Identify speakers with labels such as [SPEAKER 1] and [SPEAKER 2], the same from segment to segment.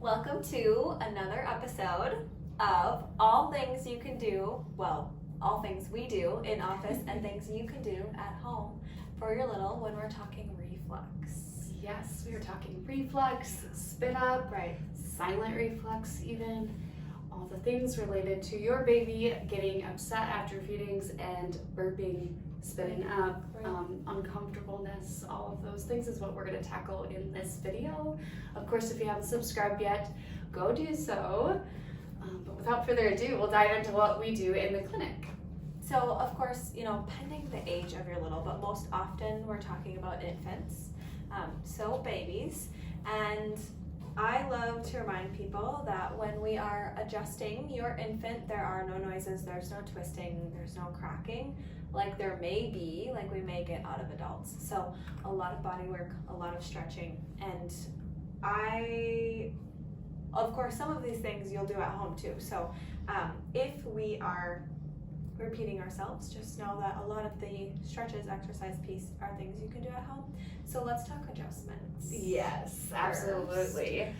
[SPEAKER 1] Welcome to another episode of all things you can do, well, all things we do in office and things you can do at home for your little when we're talking reflux.
[SPEAKER 2] Yes, we are talking reflux, spit up,
[SPEAKER 1] Right.
[SPEAKER 2] silent reflux even, all the things related to your baby getting upset after feedings and burping, spitting up, uncomfortableness, all of those things is what we're going to tackle in this video. Of course, if you haven't subscribed yet, go do so. But without further ado, we'll dive into what we do in the clinic.
[SPEAKER 1] So, of course, pending the age of your little, but most often we're talking about infants, so babies. And I love to remind people that when we are adjusting your infant, there are no noises, there's no twisting, there's no cracking, like there may be, like we may get out of adults. So a lot of body work, a lot of stretching, and of course, some of these things you'll do at home too. So if we are repeating ourselves, just know that a lot of the stretches, exercise piece are things you can do at home. So let's talk adjustments.
[SPEAKER 2] Yes, absolutely.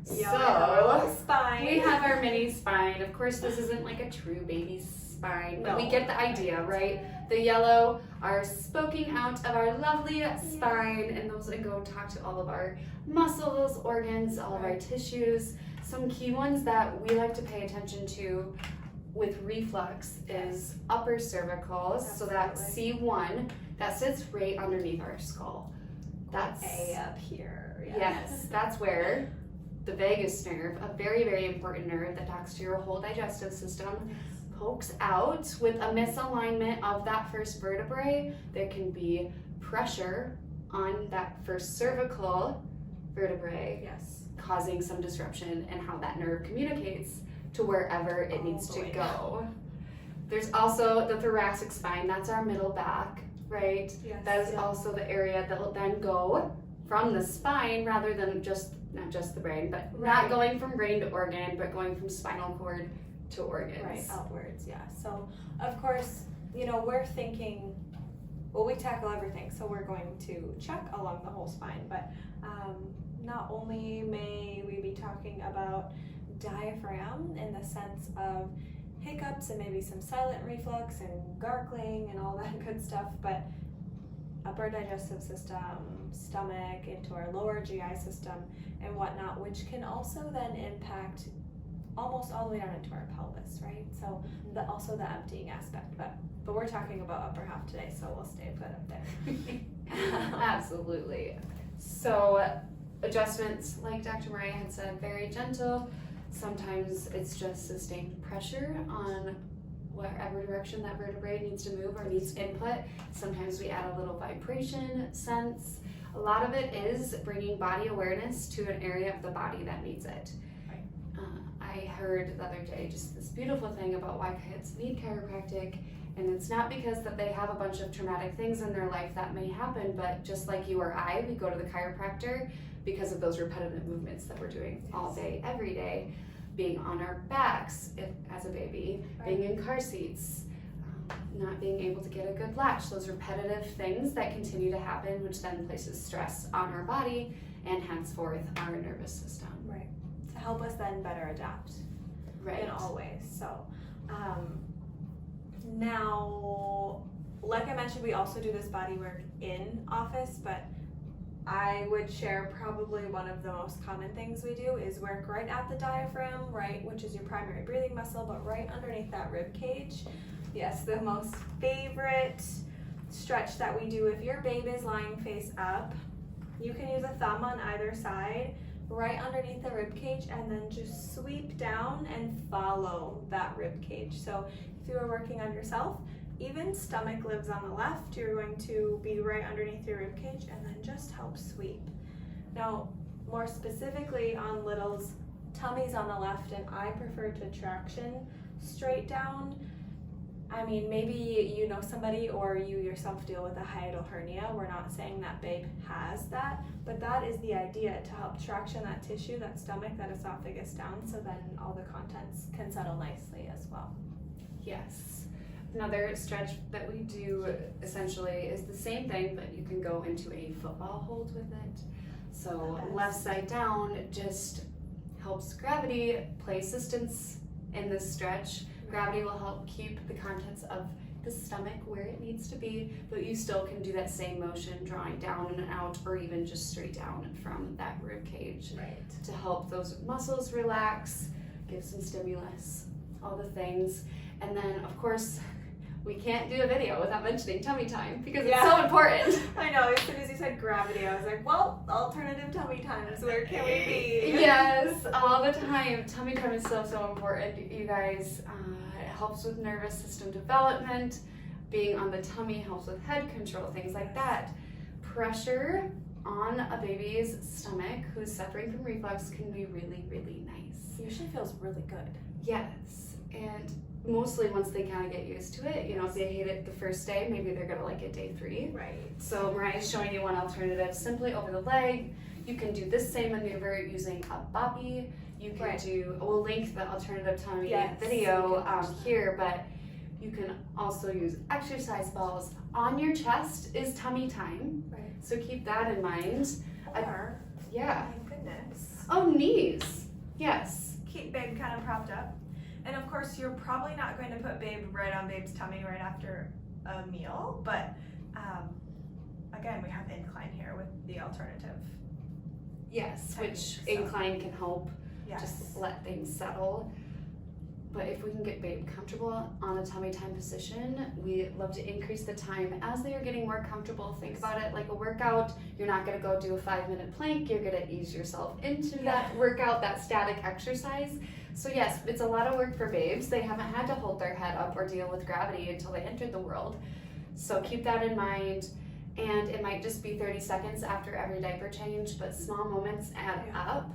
[SPEAKER 1] So spine.
[SPEAKER 2] We have our mini spine. Of course, this isn't like a true baby's spine, but we get the idea, right? The yellow are spoking out of our lovely spine, and those go talk to all of our muscles, organs, all of our tissues. Some key ones that we like to pay attention to with reflux is upper cervicals. So that C1 that sits right underneath our skull. That's
[SPEAKER 1] A up here.
[SPEAKER 2] Yes, that's where the vagus nerve, a very, very important nerve that talks to your whole digestive system, pokes out. With a misalignment of that first vertebrae, there can be pressure on that first cervical vertebrae, causing some disruption in how that nerve communicates to wherever it needs to go. There's also the thoracic spine, that's our middle back, right?
[SPEAKER 1] Yes.
[SPEAKER 2] That is also the area that will then go from the spine rather than not just the brain, but not going from brain to organ, but going from spinal cord to organs.
[SPEAKER 1] Right, outwards, yeah. So, of course, we're thinking, well, we tackle everything, so we're going to check along the whole spine, but not only may we be talking about diaphragm in the sense of hiccups and maybe some silent reflux and gargling and all that good stuff, but upper digestive system, stomach, into our lower GI system and whatnot, which can also then impact almost all the way down into our pelvis, right? So also the emptying aspect, but we're talking about upper half today, so we'll stay put up there.
[SPEAKER 2] Absolutely. So adjustments, like Dr. Mariah had said, very gentle. Sometimes it's just sustained pressure on whatever direction that vertebrae needs to move or needs input. Sometimes we add a little vibration sense. A lot of it is bringing body awareness to an area of the body that needs it.
[SPEAKER 1] Right.
[SPEAKER 2] I heard the other day just this beautiful thing about why kids need chiropractic, and it's not because that they have a bunch of traumatic things in their life that may happen, but just like you or I, we go to the chiropractor because of those repetitive movements that we're doing all day, every day, being on our backs as a baby, being in car seats, not being able to get a good latch, those repetitive things that continue to happen, which then places stress on our body and henceforth our nervous system.
[SPEAKER 1] Right, to help us then better adapt in all ways. So now, like I mentioned, we also do this body work in office, but I would share probably one of the most common things we do is work right at the diaphragm, right, which is your primary breathing muscle, but right underneath that rib cage. Yes, the most favorite stretch that we do if your baby's lying face up, you can use a thumb on either side, right underneath the rib cage, and then just sweep down and follow that rib cage. So if you were working on yourself, even stomach lives on the left, you're going to be right underneath your rib cage and then just help sweep. Now, more specifically on littles, tummy's on the left and I prefer to traction straight down. I mean, maybe you know somebody or you yourself deal with a hiatal hernia. We're not saying that babe has that, but that is the idea, to help traction that tissue, that stomach, that esophagus down, so then all the contents can settle nicely as well.
[SPEAKER 2] Yes. Another stretch that we do essentially is the same thing, but you can go into a football hold with it. So left side down, just helps gravity play assistance in this stretch. Gravity will help keep the contents of the stomach where it needs to be, but you still can do that same motion, drawing down and out, or even just straight down from that rib cage,
[SPEAKER 1] Right.
[SPEAKER 2] to help those muscles relax, give some stimulus, all the things. And then, of course, we can't do a video without mentioning tummy time because it's so important.
[SPEAKER 1] I know, as soon as you said gravity, I was like, well, alternative tummy times, where can we be?
[SPEAKER 2] Yes, all the time. Tummy time is so, so important, you guys. It helps with nervous system development. Being on the tummy helps with head control, things like that. Pressure on a baby's stomach who's suffering from reflux can be really, really nice.
[SPEAKER 1] It usually feels really good.
[SPEAKER 2] Yes, and mostly once they kind of get used to it, you know, if they hate it the first day, maybe they're gonna like it day 3.
[SPEAKER 1] Right.
[SPEAKER 2] So Mariah's showing you one alternative, simply over the leg. You can do this same maneuver using a boppy. You can do, we'll link the alternative tummy video here, but you can also use exercise balls. On your chest is tummy time,
[SPEAKER 1] Right.
[SPEAKER 2] so keep that in mind.
[SPEAKER 1] Or,
[SPEAKER 2] Yeah.
[SPEAKER 1] my goodness,
[SPEAKER 2] Oh, knees. Yes.
[SPEAKER 1] keep Babe kind of propped up. And of course, you're probably not going to put Babe right on Babe's tummy right after a meal, but again, we have incline here with the alternative.
[SPEAKER 2] Yes,
[SPEAKER 1] technique,
[SPEAKER 2] which
[SPEAKER 1] so.
[SPEAKER 2] incline can help
[SPEAKER 1] Yes.
[SPEAKER 2] just let things settle. But if we can get Babe comfortable on a tummy time position, we love to increase the time as they are getting more comfortable. Think about it like a workout. You're not gonna go do a 5-minute plank. You're gonna ease yourself into that workout, that static exercise. So yes, it's a lot of work for babes. They haven't had to hold their head up or deal with gravity until they entered the world. So keep that in mind. And it might just be 30 seconds after every diaper change, but small moments add up,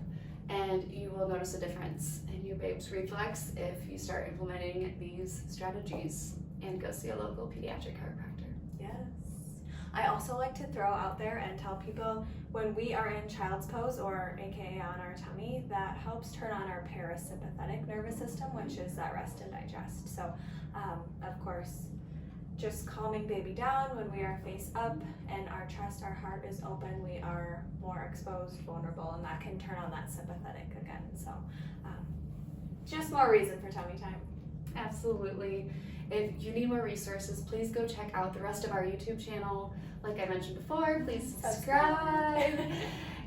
[SPEAKER 2] and you will notice a difference in your babe's reflux if you start implementing these strategies. And go see a local pediatric chiropractor.
[SPEAKER 1] Yes. I also like to throw out there and tell people when we are in child's pose, or aka on our tummy, that helps turn on our parasympathetic nervous system, which is that rest and digest. So, of course, just calming baby down when we are face up and our chest, our heart is open, we are more exposed, vulnerable, and that can turn on that sympathetic again. So, just more reason for tummy time.
[SPEAKER 2] Absolutely. If you need more resources, please go check out the rest of our YouTube channel. Like I mentioned before, please subscribe.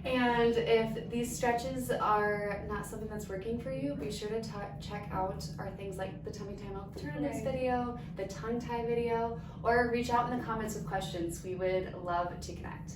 [SPEAKER 2] And if these stretches are not something that's working for you, be sure to check out our things like the tummy time alternatives video, the tongue tie video, or reach out in the comments with questions. We would love to connect.